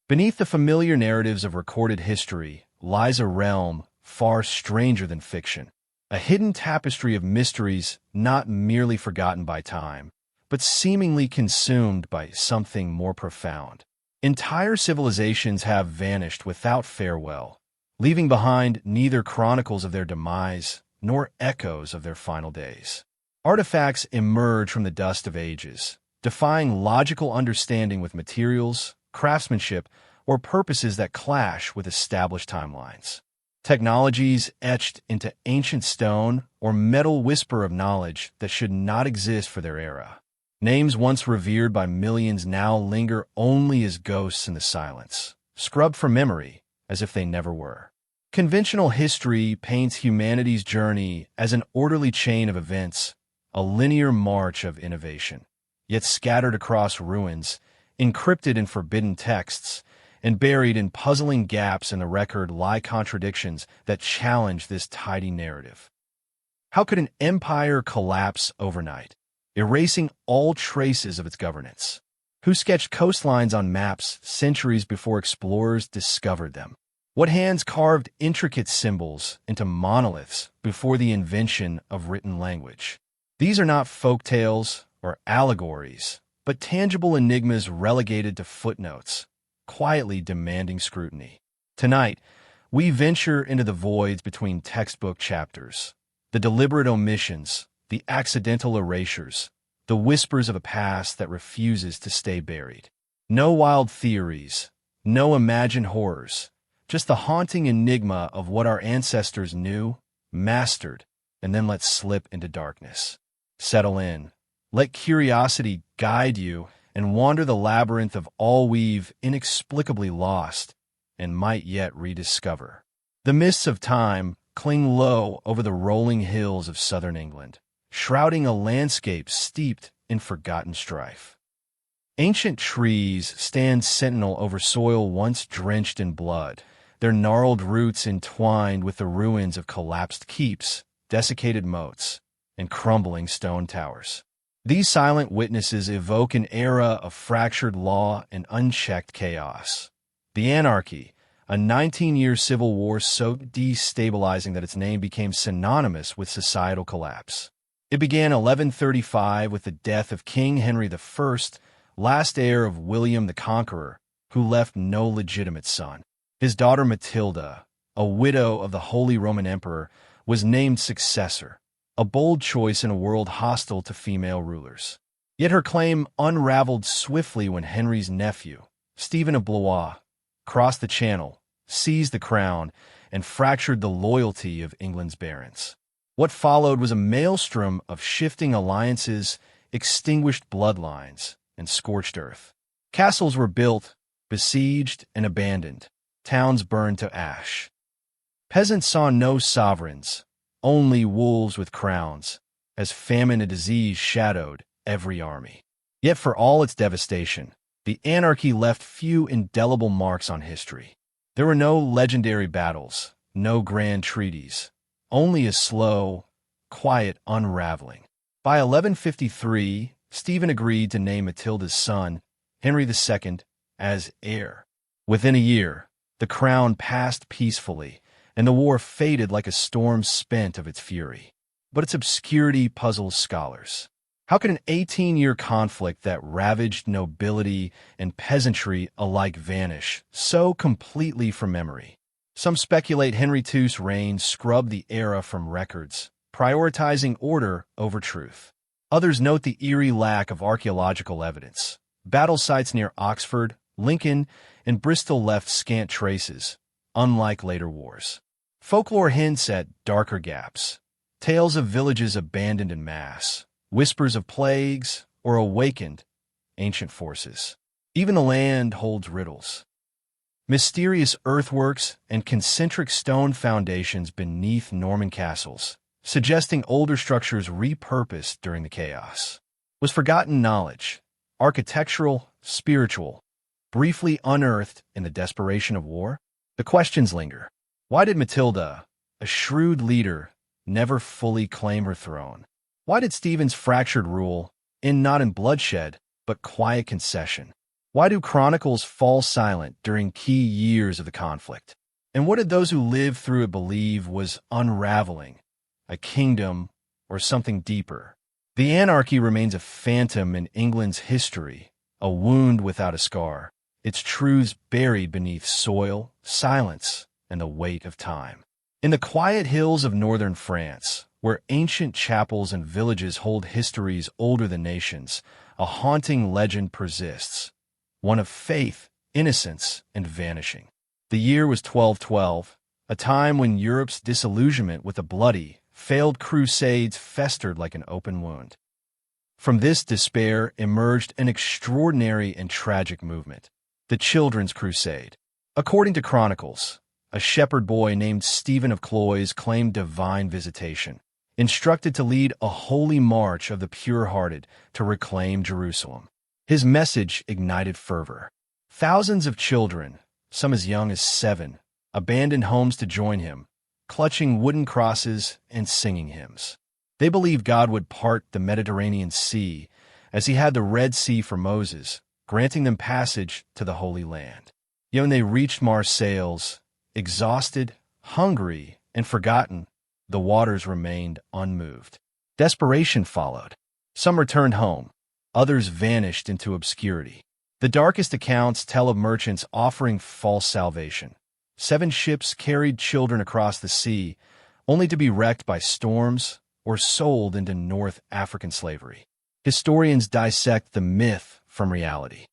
Beneath the familiar narratives of recorded history lies a realm far stranger than fiction, a hidden tapestry of mysteries not merely forgotten by time, but seemingly consumed by something more profound. Entire civilizations have vanished without farewell, leaving behind neither chronicles of their demise nor echoes of their final days. Artifacts emerge from the dust of ages, defying logical understanding with materials, craftsmanship, or purposes that clash with established timelines. Technologies etched into ancient stone or metal whisper of knowledge that should not exist for their era. Names once revered by millions now linger only as ghosts in the silence, scrubbed from memory as if they never were. Conventional history paints humanity's journey as an orderly chain of events, a linear march of innovation. Yet scattered across ruins, encrypted in forbidden texts, and buried in puzzling gaps in the record lie contradictions that challenge this tidy narrative. How could an empire collapse overnight, erasing all traces of its governance? Who sketched coastlines on maps centuries before explorers discovered them? What hands carved intricate symbols into monoliths before the invention of written language? These are not folk tales or allegories, but tangible enigmas relegated to footnotes, quietly demanding scrutiny. Tonight, we venture into the voids between textbook chapters, the deliberate omissions, the accidental erasures, the whispers of a past that refuses to stay buried. No wild theories, no imagined horrors, just the haunting enigma of what our ancestors knew, mastered, and then let slip into darkness. Settle in. Let curiosity guide you and wander the labyrinth of all we've inexplicably lost and might yet rediscover. The mists of time cling low over the rolling hills of southern England, shrouding a landscape steeped in forgotten strife. Ancient trees stand sentinel over soil once drenched in blood, their gnarled roots entwined with the ruins of collapsed keeps, desiccated moats, and crumbling stone towers. These silent witnesses evoke an era of fractured law and unchecked chaos. The Anarchy, a 19-year civil war so destabilizing that its name became synonymous with societal collapse. It began 1135 with the death of King Henry I, last heir of William the Conqueror, who left no legitimate son. His daughter Matilda, a widow of the Holy Roman Emperor, was named successor, a bold choice in a world hostile to female rulers. Yet her claim unraveled swiftly when Henry's nephew, Stephen of Blois, crossed the Channel, seized the crown, and fractured the loyalty of England's barons. What followed was a maelstrom of shifting alliances, extinguished bloodlines, and scorched earth. Castles were built, besieged, and abandoned. Towns burned to ash. Peasants saw no sovereigns, only wolves with crowns, as famine and disease shadowed every army. Yet for all its devastation, the anarchy left few indelible marks on history. There were no legendary battles, no grand treaties, only a slow, quiet unraveling. By 1153, Stephen agreed to name Matilda's son, Henry II, as heir. Within a year, the crown passed peacefully, and the war faded like a storm spent of its fury. But its obscurity puzzles scholars. How could an 18-year conflict that ravaged nobility and peasantry alike vanish so completely from memory? Some speculate Henry II's reign scrubbed the era from records, prioritizing order over truth. Others note the eerie lack of archaeological evidence. Battle sites near Oxford, Lincoln, and Bristol left scant traces, unlike later wars. Folklore hints at darker gaps, tales of villages abandoned en masse, whispers of plagues, or awakened ancient forces. Even the land holds riddles. Mysterious earthworks and concentric stone foundations beneath Norman castles, suggesting older structures repurposed during the chaos. Was forgotten knowledge, architectural, spiritual, briefly unearthed in the desperation of war? The questions linger. Why did Matilda, a shrewd leader, never fully claim her throne? Why did Stephen's fractured rule end not in bloodshed, but quiet concession? Why do chronicles fall silent during key years of the conflict? And what did those who lived through it believe was unraveling, a kingdom, or something deeper? The anarchy remains a phantom in England's history, a wound without a scar, its truths buried beneath soil, silence, and the weight of time. In the quiet hills of northern France, where ancient chapels and villages hold histories older than nations, a haunting legend persists, one of faith, innocence, and vanishing. The year was 1212, a time when Europe's disillusionment with the bloody, failed crusades festered like an open wound. From this despair emerged an extraordinary and tragic movement, the Children's Crusade. According to chronicles, a shepherd boy named Stephen of Cloyes claimed divine visitation, instructed to lead a holy march of the pure-hearted to reclaim Jerusalem. His message ignited fervor. Thousands of children, some as young as 7, abandoned homes to join him, clutching wooden crosses and singing hymns. They believed God would part the Mediterranean Sea as he had the Red Sea for Moses, granting them passage to the Holy Land. Yet when they reached Marseilles, exhausted, hungry, and forgotten, the waters remained unmoved. Desperation followed. Some returned home. Others vanished into obscurity. The darkest accounts tell of merchants offering false salvation. 7 ships carried children across the sea, only to be wrecked by storms or sold into North African slavery. Historians dissect the myth from reality.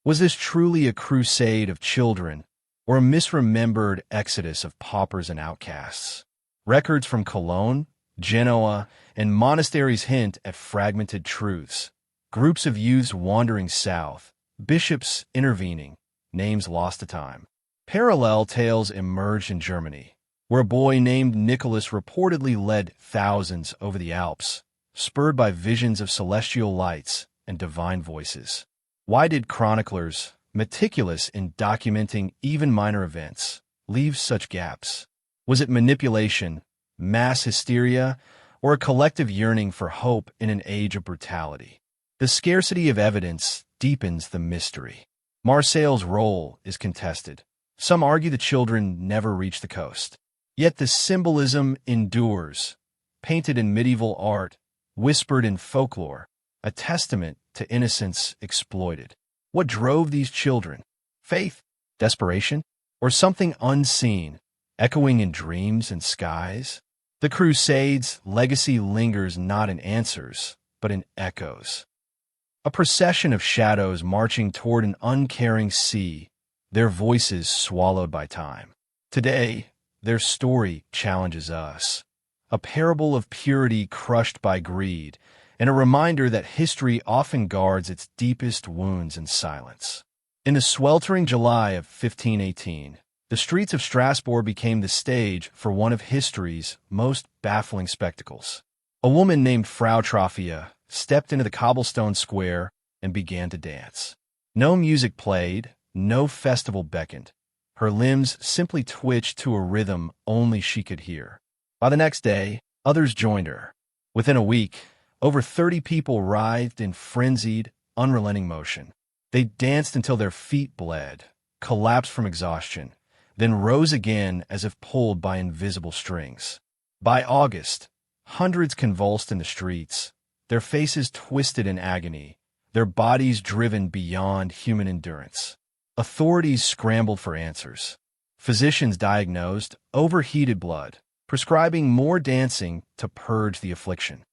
Was this truly a crusade of children, or a misremembered exodus of paupers and outcasts? Records from Cologne, Genoa, and monasteries hint at fragmented truths. Groups of youths wandering south, bishops intervening, names lost to time. Parallel tales emerged in Germany, where a boy named Nicholas reportedly led thousands over the Alps, spurred by visions of celestial lights and divine voices. Why did chroniclers, meticulous in documenting even minor events, leave such gaps? Was it manipulation, mass hysteria, or a collective yearning for hope in an age of brutality? The scarcity of evidence deepens the mystery. Marseille's role is contested. Some argue the children never reached the coast. Yet the symbolism endures, painted in medieval art, whispered in folklore, a testament to innocence exploited. What drove these children? Faith, desperation, or something unseen, echoing in dreams and skies? The Crusades' legacy lingers not in answers, but in echoes. A procession of shadows marching toward an uncaring sea, their voices swallowed by time. Today, their story challenges us. A parable of purity crushed by greed, and a reminder that history often guards its deepest wounds in silence. In the sweltering July of 1518, the streets of Strasbourg became the stage for one of history's most baffling spectacles. A woman named Frau Trophia stepped into the cobblestone square and began to dance. No music played, no festival beckoned. Her limbs simply twitched to a rhythm only she could hear. By the next day, others joined her. Within a week, over 30 people writhed in frenzied, unrelenting motion. They danced until their feet bled, collapsed from exhaustion, then rose again as if pulled by invisible strings. By August, hundreds convulsed in the streets, their faces twisted in agony, their bodies driven beyond human endurance. Authorities scrambled for answers. Physicians diagnosed overheated blood, prescribing more dancing to purge the affliction.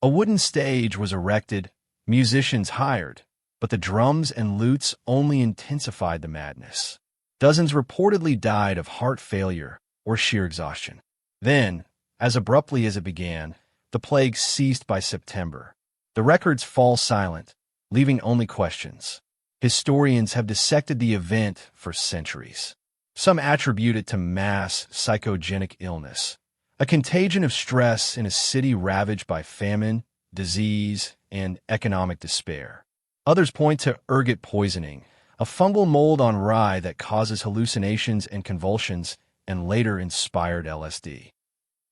A wooden stage was erected, musicians hired, but the drums and lutes only intensified the madness. Dozens reportedly died of heart failure or sheer exhaustion. Then, as abruptly as it began, the plague ceased by September. The records fall silent, leaving only questions. Historians have dissected the event for centuries. Some attribute it to mass psychogenic illness, a contagion of stress in a city ravaged by famine, disease, and economic despair. Others point to ergot poisoning, a fungal mold on rye that causes hallucinations and convulsions and later inspired LSD.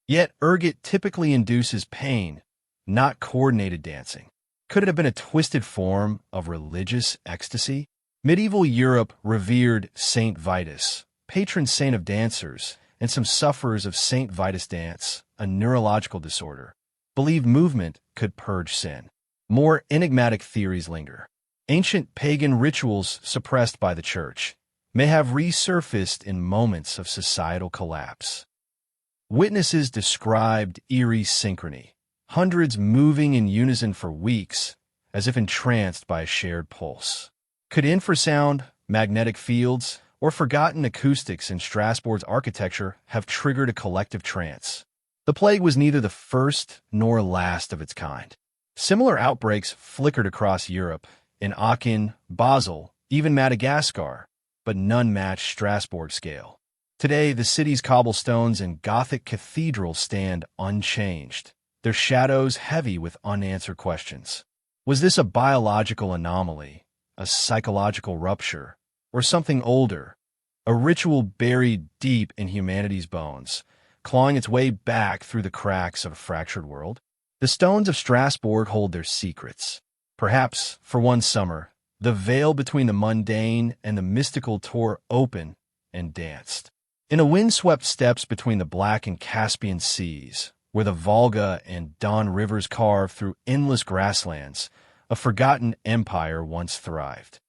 Yet ergot typically induces pain, not coordinated dancing. Could it have been a twisted form of religious ecstasy? Medieval Europe revered Saint Vitus, patron saint of dancers, and some sufferers of Saint Vitus dance, a neurological disorder, believed movement could purge sin. More enigmatic theories linger. Ancient pagan rituals suppressed by the Church may have resurfaced in moments of societal collapse. Witnesses described eerie synchrony, hundreds moving in unison for weeks, as if entranced by a shared pulse. Could infrasound, magnetic fields, or forgotten acoustics in Strasbourg's architecture have triggered a collective trance? The plague was neither the first nor last of its kind. Similar outbreaks flickered across Europe, in Aachen, Basel, even Madagascar, but none matched Strasbourg's scale. Today, the city's cobblestones and Gothic cathedrals stand unchanged, their shadows heavy with unanswered questions. Was this a biological anomaly, a psychological rupture, or something older, a ritual buried deep in humanity's bones, clawing its way back through the cracks of a fractured world? The stones of Strasbourg hold their secrets. Perhaps, for one summer, the veil between the mundane and the mystical tore open and danced. In the wind-swept steppes between the Black and Caspian seas, where the Volga and Don rivers carve through endless grasslands, a forgotten empire once thrived.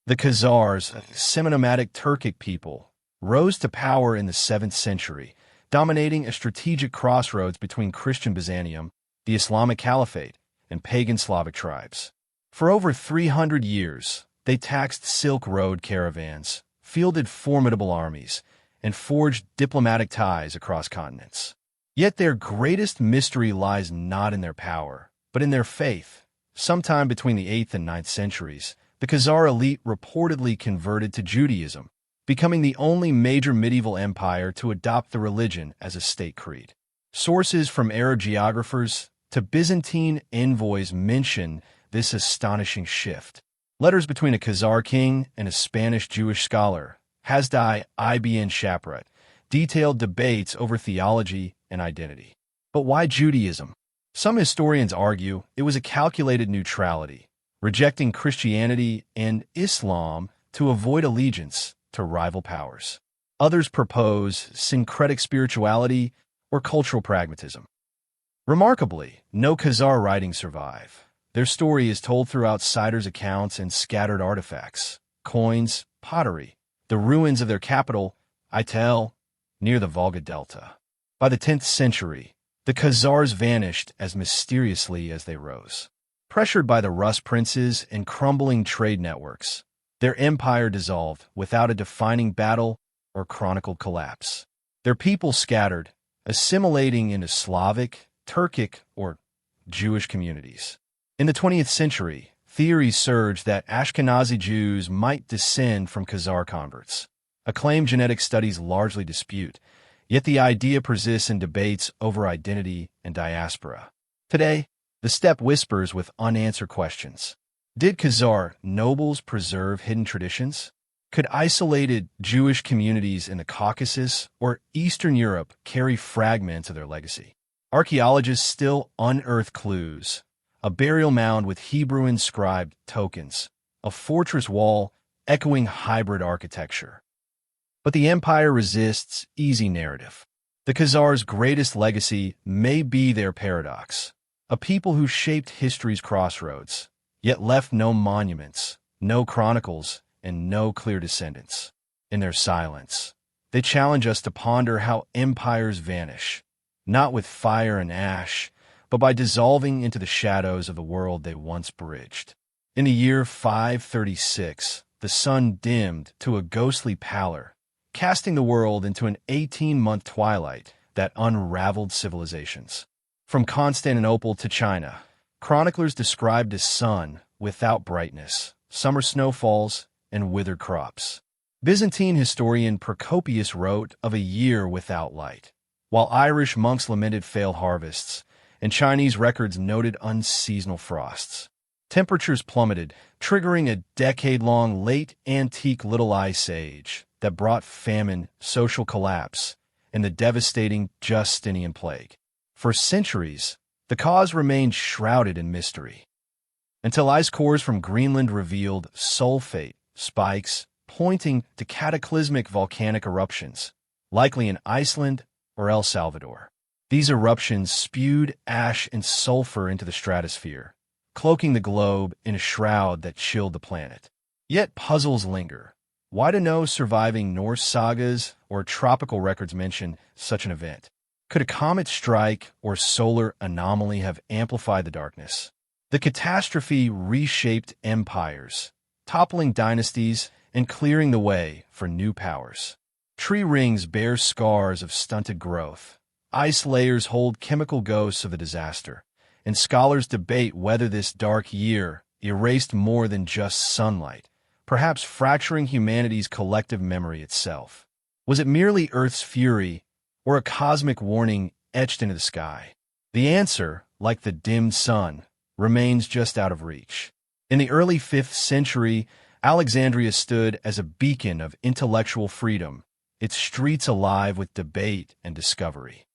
The Khazars, a semi-nomadic Turkic people, rose to power in the 7th century, dominating a strategic crossroads between Christian Byzantium, the Islamic Caliphate, and pagan Slavic tribes. For over 300 years, they taxed Silk Road caravans, fielded formidable armies, and forged diplomatic ties across continents. Yet their greatest mystery lies not in their power, but in their faith. Sometime between the 8th and 9th centuries, the Khazar elite reportedly converted to Judaism, becoming the only major medieval empire to adopt the religion as a state creed. Sources from Arab geographers to Byzantine envoys mention this astonishing shift. Letters between a Khazar king and a Spanish Jewish scholar, Hasdai ibn Shaprat, detailed debates over theology and identity. But why Judaism? Some historians argue it was a calculated neutrality, rejecting Christianity and Islam to avoid allegiance to rival powers. Others propose syncretic spirituality or cultural pragmatism. Remarkably, no Khazar writings survive. Their story is told through outsiders' accounts and scattered artifacts, coins, pottery, the ruins of their capital, Ital, near the Volga Delta. By the 10th century, the Khazars vanished as mysteriously as they rose. Pressured by the Rus princes and crumbling trade networks, their empire dissolved without a defining battle or chronicled collapse. Their people scattered, assimilating into Slavic, Turkic, or Jewish communities. In the 20th century, theories surged that Ashkenazi Jews might descend from Khazar converts, a claim genetic studies largely dispute, yet the idea persists in debates over identity and diaspora. Today, the steppe whispers with unanswered questions. Did Khazar nobles preserve hidden traditions? Could isolated Jewish communities in the Caucasus or Eastern Europe carry fragments of their legacy? Archaeologists still unearth clues, a burial mound with Hebrew-inscribed tokens, a fortress wall echoing hybrid architecture. But the empire resists easy narrative. The Khazars' greatest legacy may be their paradox, a people who shaped history's crossroads, yet left no monuments, no chronicles, and no clear descendants. In their silence, they challenge us to ponder how empires vanish, not with fire and ash, but by dissolving into the shadows of the world they once bridged. In the year 536, the sun dimmed to a ghostly pallor, casting the world into an 18-month twilight that unraveled civilizations. From Constantinople to China, chroniclers described a sun without brightness, summer snowfalls, and withered crops. Byzantine historian Procopius wrote of a year without light, while Irish monks lamented failed harvests, and Chinese records noted unseasonal frosts. Temperatures plummeted, triggering a decade-long late antique Little Ice Age that brought famine, social collapse, and the devastating Justinian plague. For centuries, the cause remained shrouded in mystery, until ice cores from Greenland revealed sulfate spikes, pointing to cataclysmic volcanic eruptions, likely in Iceland or El Salvador. These eruptions spewed ash and sulfur into the stratosphere, cloaking the globe in a shroud that chilled the planet. Yet puzzles linger. Why do no surviving Norse sagas or tropical records mention such an event? Could a comet strike or solar anomaly have amplified the darkness? The catastrophe reshaped empires, toppling dynasties and clearing the way for new powers. Tree rings bear scars of stunted growth. Ice layers hold chemical ghosts of the disaster, and scholars debate whether this dark year erased more than just sunlight, perhaps fracturing humanity's collective memory itself. Was it merely Earth's fury, or a cosmic warning etched into the sky? The answer, like the dimmed sun, remains just out of reach. In the early 5th century, Alexandria stood as a beacon of intellectual freedom, its streets alive with debate and discovery.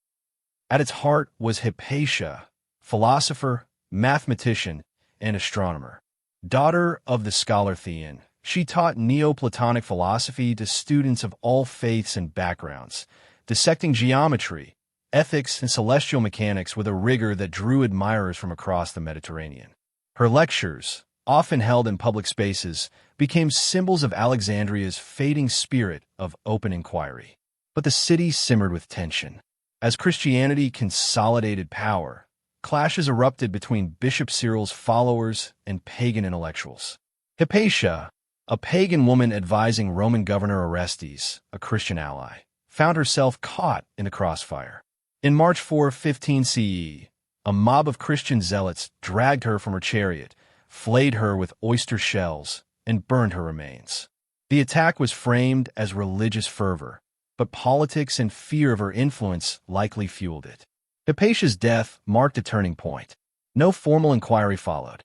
At its heart was Hypatia, philosopher, mathematician, and astronomer. Daughter of the scholar Theon, she taught Neoplatonic philosophy to students of all faiths and backgrounds, dissecting geometry, ethics, and celestial mechanics with a rigor that drew admirers from across the Mediterranean. Her lectures, often held in public spaces, became symbols of Alexandria's fading spirit of open inquiry. But the city simmered with tension. As Christianity consolidated power, clashes erupted between Bishop Cyril's followers and pagan intellectuals. Hypatia, a pagan woman advising Roman governor Orestes, a Christian ally, found herself caught in the crossfire. In March 4, 15 CE, a mob of Christian zealots dragged her from her chariot, flayed her with oyster shells, and burned her remains. The attack was framed as religious fervor, but politics and fear of her influence likely fueled it. Hypatia's death marked a turning point. No formal inquiry followed.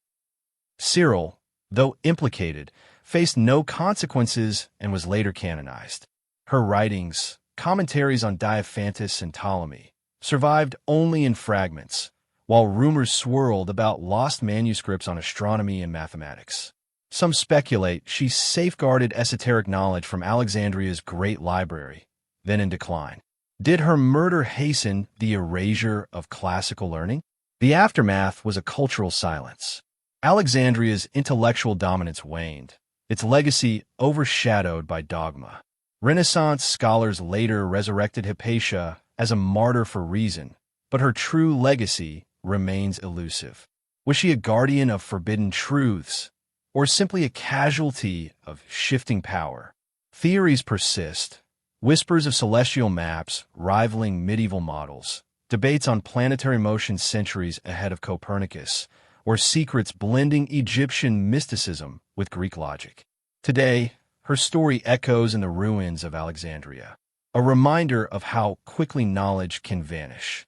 Cyril, though implicated, faced no consequences and was later canonized. Her writings, commentaries on Diophantus and Ptolemy, survived only in fragments, while rumors swirled about lost manuscripts on astronomy and mathematics. Some speculate she safeguarded esoteric knowledge from Alexandria's great library, then in decline. Did her murder hasten the erasure of classical learning? The aftermath was a cultural silence. Alexandria's intellectual dominance waned, its legacy overshadowed by dogma. Renaissance scholars later resurrected Hypatia as a martyr for reason, but her true legacy remains elusive. Was she a guardian of forbidden truths, or simply a casualty of shifting power? Theories persist. Whispers of celestial maps rivaling medieval models, debates on planetary motion centuries ahead of Copernicus, or secrets blending Egyptian mysticism with Greek logic. Today, her story echoes in the ruins of Alexandria, a reminder of how quickly knowledge can vanish.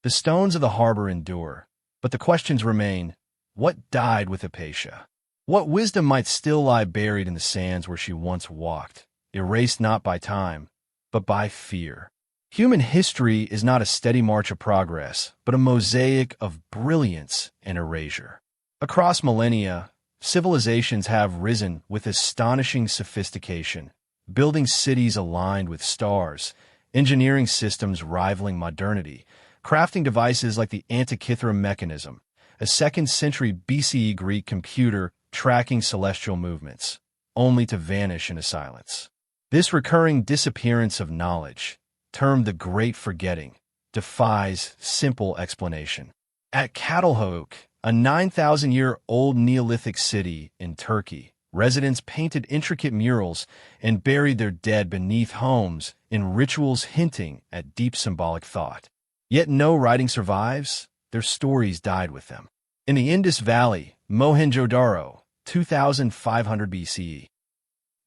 The stones of the harbor endure, but the questions remain: what died with Hypatia? What wisdom might still lie buried in the sands where she once walked, erased not by time, but by fear? Human history is not a steady march of progress, but a mosaic of brilliance and erasure. Across millennia, civilizations have risen with astonishing sophistication, building cities aligned with stars, engineering systems rivaling modernity, crafting devices like the Antikythera mechanism, a 2nd century BCE Greek computer tracking celestial movements, only to vanish into silence. This recurring disappearance of knowledge, termed the Great Forgetting, defies simple explanation. At Catalhook, a 9,000-year-old Neolithic city in Turkey, residents painted intricate murals and buried their dead beneath homes in rituals hinting at deep symbolic thought. Yet no writing survives, their stories died with them. In the Indus Valley, Mohenjo-Daro, 2500 BCE,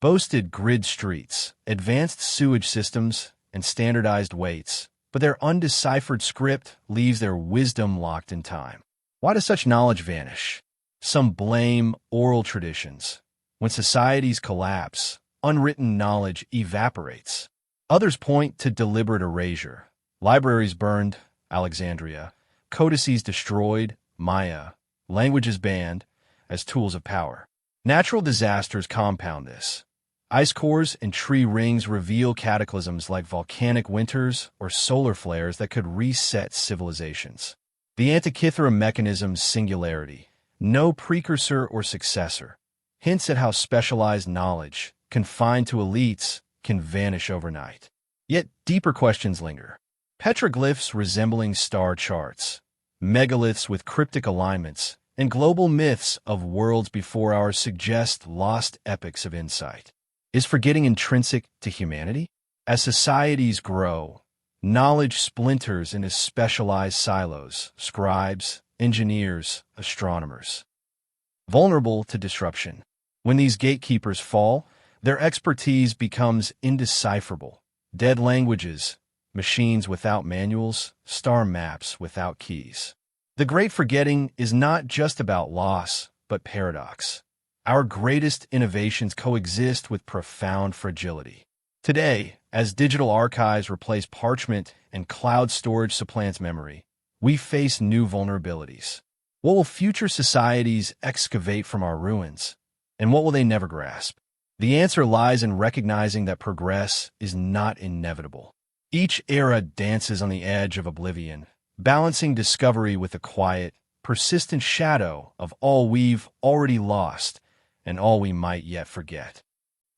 boasted grid streets, advanced sewage systems, and standardized weights, but their undeciphered script leaves their wisdom locked in time. Why does such knowledge vanish? Some blame oral traditions. When societies collapse, unwritten knowledge evaporates. Others point to deliberate erasure. Libraries burned, Alexandria, codices destroyed, Maya, languages banned, as tools of power. Natural disasters compound this. Ice cores and tree rings reveal cataclysms like volcanic winters or solar flares that could reset civilizations. The Antikythera mechanism's singularity, no precursor or successor, hints at how specialized knowledge, confined to elites, can vanish overnight. Yet deeper questions linger. Petroglyphs resembling star charts, megaliths with cryptic alignments, and global myths of worlds before ours suggest lost epochs of insight. Is forgetting intrinsic to humanity? As societies grow, knowledge splinters into specialized silos, scribes, engineers, astronomers. Vulnerable to disruption. When these gatekeepers fall, their expertise becomes indecipherable. Dead languages, machines without manuals, star maps without keys. The great forgetting is not just about loss, but paradox. Our greatest innovations coexist with profound fragility. Today, as digital archives replace parchment and cloud storage supplants memory, we face new vulnerabilities. What will future societies excavate from our ruins? And what will they never grasp? The answer lies in recognizing that progress is not inevitable. Each era dances on the edge of oblivion, balancing discovery with the quiet, persistent shadow of all we've already lost and all we might yet forget.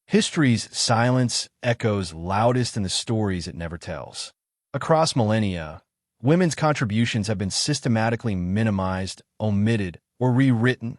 History's silence echoes loudest in the stories it never tells. Across millennia, women's contributions have been systematically minimized, omitted, or rewritten,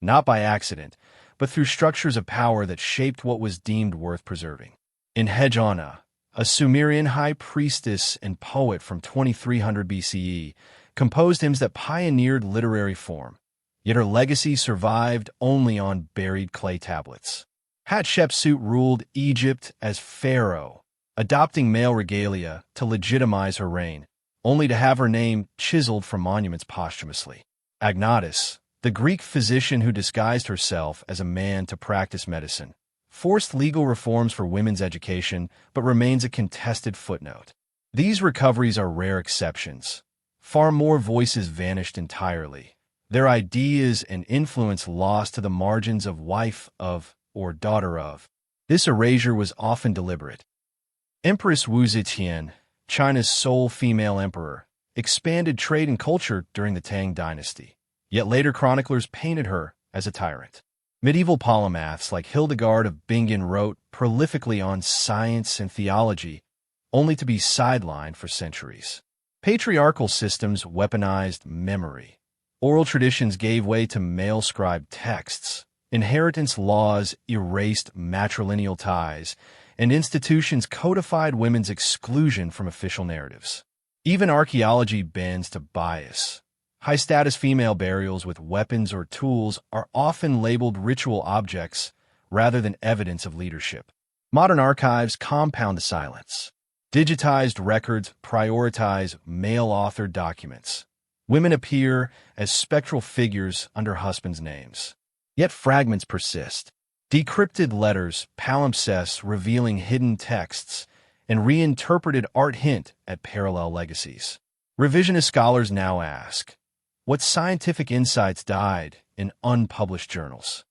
not by accident, but through structures of power that shaped what was deemed worth preserving. In Hejana, a Sumerian high priestess and poet from 2300 BCE, composed hymns that pioneered literary form, yet her legacy survived only on buried clay tablets. Hatshepsut ruled Egypt as pharaoh, adopting male regalia to legitimize her reign, only to have her name chiseled from monuments posthumously. Agnotis, the Greek physician who disguised herself as a man to practice medicine, forced legal reforms for women's education but remains a contested footnote. These recoveries are rare exceptions. Far more voices vanished entirely, their ideas and influence lost to the margins of wife of or daughter of. This erasure was often deliberate. Empress Wu Zetian, China's sole female emperor, expanded trade and culture during the Tang dynasty, yet later chroniclers painted her as a tyrant. Medieval polymaths like Hildegard of Bingen wrote prolifically on science and theology, only to be sidelined for centuries. Patriarchal systems weaponized memory. Oral traditions gave way to male-scribed texts. Inheritance laws erased matrilineal ties, and institutions codified women's exclusion from official narratives. Even archaeology bends to bias. High-status female burials with weapons or tools are often labeled ritual objects rather than evidence of leadership. Modern archives compound the silence. Digitized records prioritize male-authored documents. Women appear as spectral figures under husbands' names. Yet fragments persist. Decrypted letters, palimpsests revealing hidden texts, and reinterpreted art hint at parallel legacies. Revisionist scholars now ask, what scientific insights died in unpublished journals?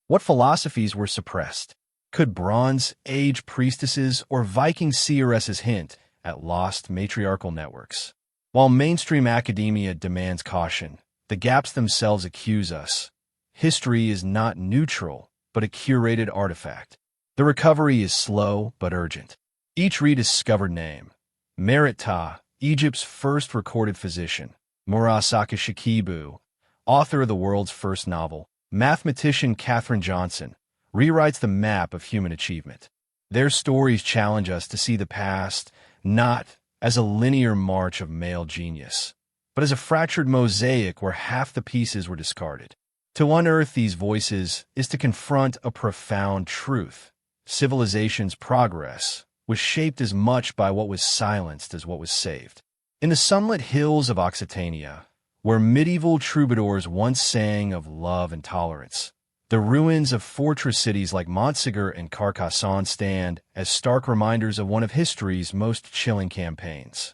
What philosophies were suppressed? Could Bronze Age priestesses or Viking seeresses hint at lost matriarchal networks? While mainstream academia demands caution, the gaps themselves accuse us. History is not neutral, but a curated artifact. The recovery is slow but urgent. Each rediscovered name. Merit Ta, Egypt's first recorded physician. Murasaki Shikibu, author of the world's first novel. Mathematician Katherine Johnson, rewrites the map of human achievement. Their stories challenge us to see the past not as a linear march of male genius, but as a fractured mosaic where half the pieces were discarded. To unearth these voices is to confront a profound truth. Civilization's progress was shaped as much by what was silenced as what was saved. In the sunlit hills of Occitania, where medieval troubadours once sang of love and tolerance, the ruins of fortress cities like Montségur and Carcassonne stand as stark reminders of one of history's most chilling campaigns.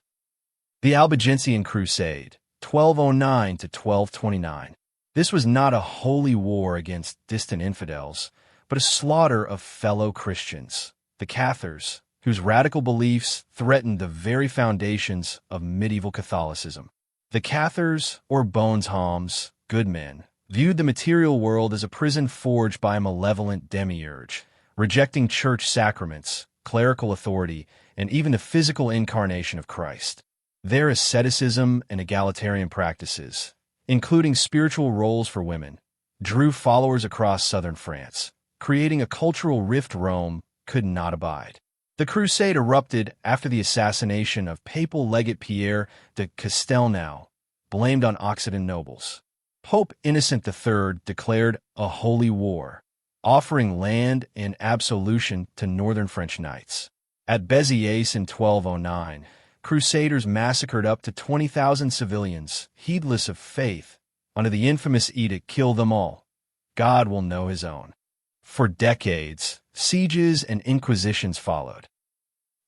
The Albigensian Crusade, 1209 to 1229. This was not a holy war against distant infidels, but a slaughter of fellow Christians, the Cathars, whose radical beliefs threatened the very foundations of medieval Catholicism. The Cathars, or Boneshalms, good men, viewed the material world as a prison forged by a malevolent demiurge, rejecting church sacraments, clerical authority, and even the physical incarnation of Christ. Their asceticism and egalitarian practices, including spiritual roles for women, drew followers across southern France, creating a cultural rift Rome could not abide. The crusade erupted after the assassination of papal legate Pierre de Castelnau, blamed on Occitan nobles. Pope Innocent III declared a holy war, offering land and absolution to northern French knights. At Béziers in 1209, Crusaders massacred up to 20,000 civilians, heedless of faith, under the infamous edict, "Kill them all. God will know his own." For decades, sieges and inquisitions followed.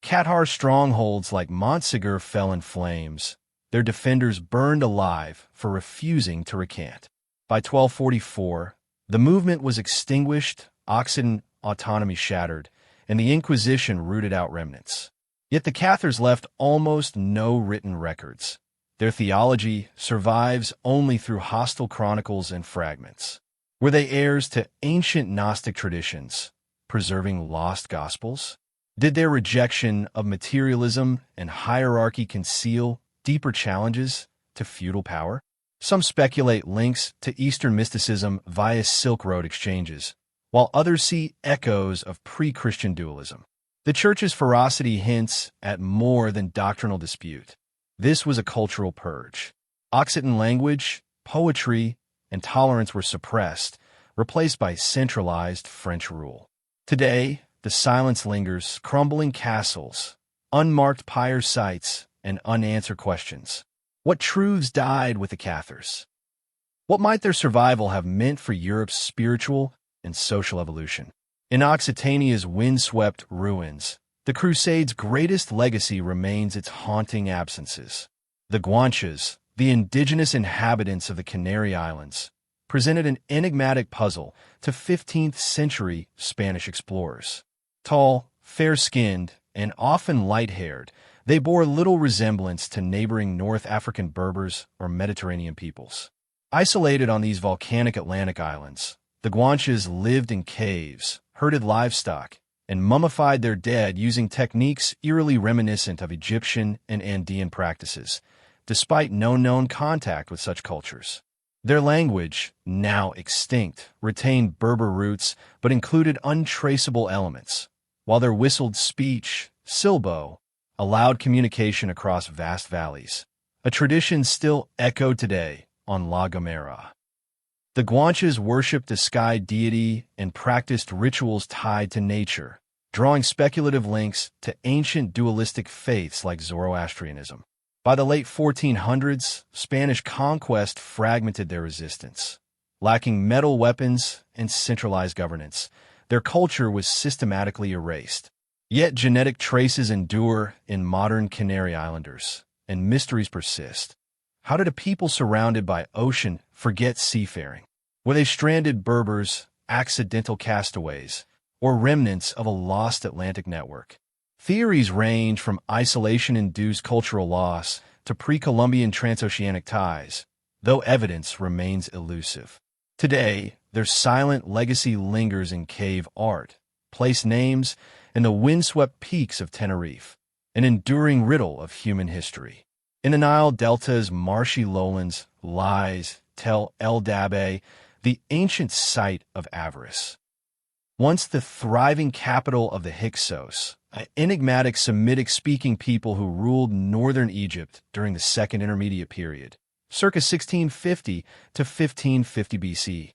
Cathar strongholds like Montségur fell in flames, their defenders burned alive for refusing to recant. By 1244, the movement was extinguished, Occitan autonomy shattered, and the Inquisition rooted out remnants. Yet the Cathars left almost no written records. Their theology survives only through hostile chronicles and fragments. Were they heirs to ancient Gnostic traditions, preserving lost gospels? Did their rejection of materialism and hierarchy conceal deeper challenges to feudal power? Some speculate links to Eastern mysticism via Silk Road exchanges, while others see echoes of pre-Christian dualism. The Church's ferocity hints at more than doctrinal dispute. This was a cultural purge. Occitan language, poetry, and tolerance were suppressed, replaced by centralized French rule. Today, the silence lingers, crumbling castles, unmarked pyre sites, and unanswered questions. What truths died with the Cathars? What might their survival have meant for Europe's spiritual and social evolution? In Occitania's windswept ruins, the Crusade's greatest legacy remains its haunting absences. The Guanches, the indigenous inhabitants of the Canary Islands, presented an enigmatic puzzle to 15th-century Spanish explorers. Tall, fair-skinned, and often light-haired, they bore little resemblance to neighboring North African Berbers or Mediterranean peoples. Isolated on these volcanic Atlantic islands, the Guanches lived in caves, herded livestock, and mummified their dead using techniques eerily reminiscent of Egyptian and Andean practices, despite no known contact with such cultures. Their language, now extinct, retained Berber roots but included untraceable elements, while their whistled speech, silbo, allowed communication across vast valleys, a tradition still echoed today on La Gomera. The Guanches worshipped a sky deity and practiced rituals tied to nature, drawing speculative links to ancient dualistic faiths like Zoroastrianism. By the late 1400s, Spanish conquest fragmented their resistance. Lacking metal weapons and centralized governance, their culture was systematically erased. Yet genetic traces endure in modern Canary Islanders, and mysteries persist. How did a people surrounded by ocean forget seafaring? Were they stranded Berbers, accidental castaways, or remnants of a lost Atlantic network? Theories range from isolation-induced cultural loss to pre-Columbian transoceanic ties, though evidence remains elusive. Today, their silent legacy lingers in cave art, place names, and the windswept peaks of Tenerife, an enduring riddle of human history. In the Nile Delta's marshy lowlands lies Tel El Dabé, the ancient site of Avaris. Once the thriving capital of the Hyksos, an enigmatic Semitic-speaking people who ruled northern Egypt during the Second Intermediate Period, circa 1650 to 1550 BC.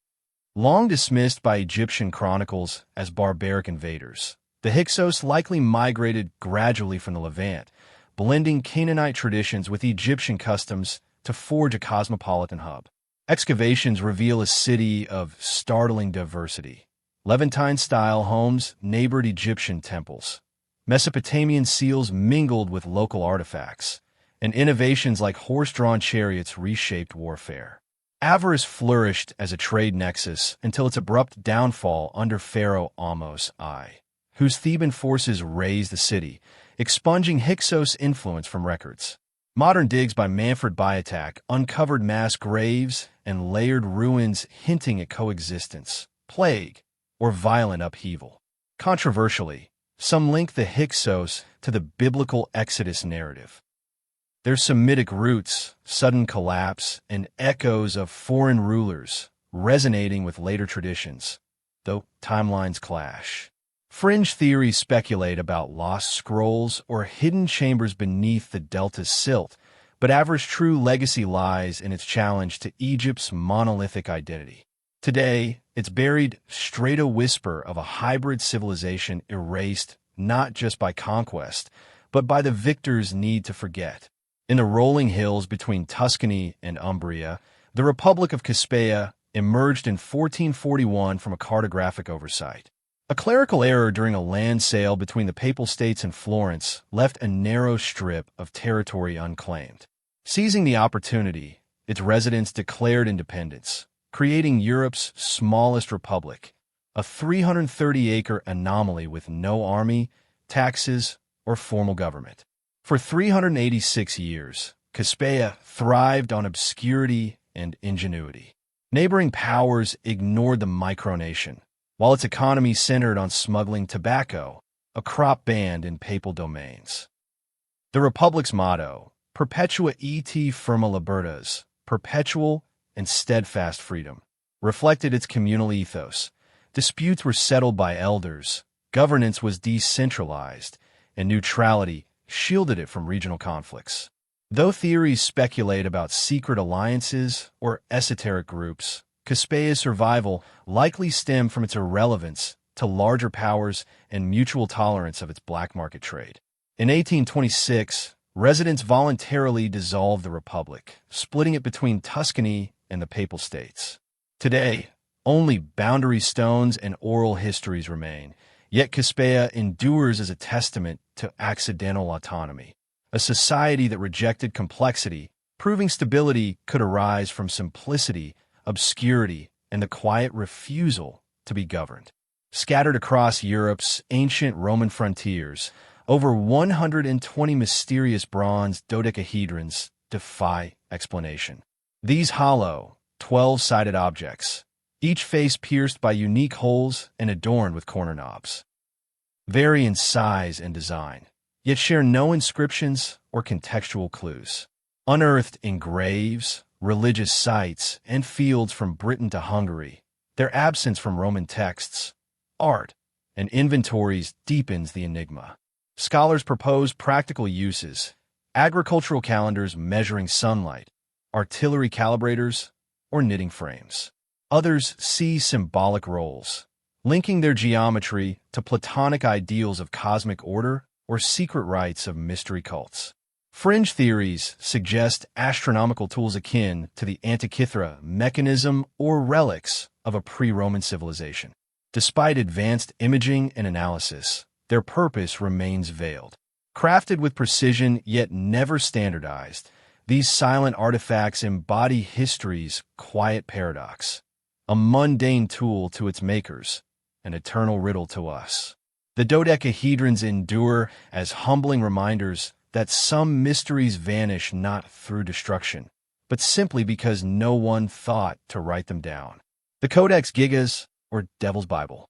Long dismissed by Egyptian chronicles as barbaric invaders, the Hyksos likely migrated gradually from the Levant, blending Canaanite traditions with Egyptian customs to forge a cosmopolitan hub. Excavations reveal a city of startling diversity. Levantine-style homes neighbored Egyptian temples. Mesopotamian seals mingled with local artifacts, and innovations like horse-drawn chariots reshaped warfare. Avaris flourished as a trade nexus until its abrupt downfall under Pharaoh Ahmose I, whose Theban forces razed the city, expunging Hyksos' influence from records. Modern digs by Manfred Byatak uncovered mass graves and layered ruins hinting at coexistence, plague, or violent upheaval. Controversially, some link the Hyksos to the biblical Exodus narrative. Their Semitic roots, sudden collapse, and echoes of foreign rulers resonating with later traditions, though timelines clash. Fringe theories speculate about lost scrolls or hidden chambers beneath the delta's silt, but Avaris' true legacy lies in its challenge to Egypt's monolithic identity. Today, it's buried straight a whisper of a hybrid civilization erased not just by conquest, but by the victor's need to forget. In the rolling hills between Tuscany and Umbria, the Republic of Caspeia emerged in 1441 from a cartographic oversight. A clerical error during a land sale between the Papal States and Florence left a narrow strip of territory unclaimed. Seizing the opportunity, its residents declared independence, creating Europe's smallest republic, a 330-acre anomaly with no army, taxes, or formal government. For 386 years, Caspeia thrived on obscurity and ingenuity. Neighboring powers ignored the micronation, while its economy centered on smuggling tobacco, a crop banned in papal domains. The Republic's motto, Perpetua et firma libertas, perpetual and steadfast freedom, reflected its communal ethos. Disputes were settled by elders, governance was decentralized, and neutrality shielded it from regional conflicts. Though theories speculate about secret alliances or esoteric groups, Caspeia's survival likely stemmed from its irrelevance to larger powers and mutual tolerance of its black market trade. In 1826, residents voluntarily dissolved the Republic, splitting it between Tuscany and the Papal States. Today, only boundary stones and oral histories remain, yet Caspeia endures as a testament to accidental autonomy, a society that rejected complexity, proving stability could arise from simplicity, obscurity, and the quiet refusal to be governed. Scattered across Europe's ancient Roman frontiers, over 120 mysterious bronze dodecahedrons defy explanation. These hollow, 12-sided objects, each face pierced by unique holes and adorned with corner knobs, vary in size and design, yet share no inscriptions or contextual clues. Unearthed in graves, religious sites, and fields from Britain to Hungary, their absence from Roman texts, art, and inventories deepens the enigma. Scholars propose practical uses: agricultural calendars measuring sunlight, artillery calibrators, or knitting frames. Others see symbolic roles, linking their geometry to Platonic ideals of cosmic order or secret rites of mystery cults. Fringe theories suggest astronomical tools akin to the Antikythera mechanism or relics of a pre-Roman civilization. Despite advanced imaging and analysis, their purpose remains veiled. Crafted with precision yet never standardized, these silent artifacts embody history's quiet paradox, a mundane tool to its makers, an eternal riddle to us. The dodecahedrons endure as humbling reminders that some mysteries vanish not through destruction, but simply because no one thought to write them down. The Codex Gigas, or Devil's Bible,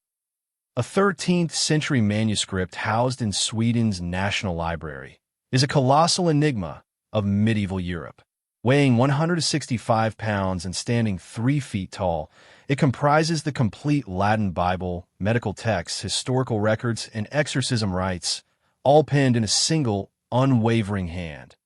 a 13th century manuscript housed in Sweden's National Library, is a colossal enigma of medieval Europe. Weighing 165 pounds and standing 3 feet tall, it comprises the complete Latin Bible, medical texts, historical records, and exorcism rites, all penned in a single, unwavering hand,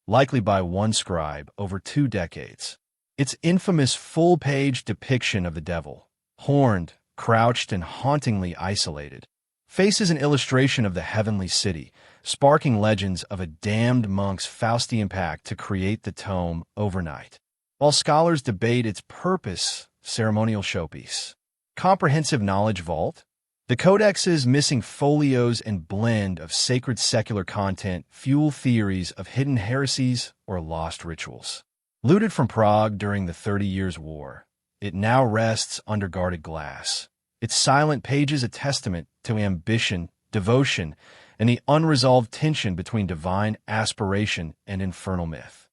likely by one scribe over 2 decades. Its infamous full-page depiction of the devil, horned, crouched, and hauntingly isolated, faces an illustration of the heavenly city, sparking legends of a damned monk's Faustian pact to create the tome overnight. While scholars debate its purpose, ceremonial showpiece, comprehensive knowledge vault, the Codex's missing folios and blend of sacred secular content fuel theories of hidden heresies or lost rituals. Looted from Prague during the 30 Years' War, it now rests under guarded glass. Its silent pages a testament to ambition, devotion, and the unresolved tension between divine aspiration and infernal myth.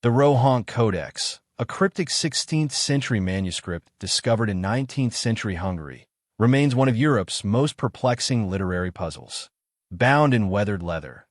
The Rohan Codex, a cryptic 16th-century manuscript discovered in 19th-century Hungary, remains one of Europe's most perplexing literary puzzles. Bound in weathered leather,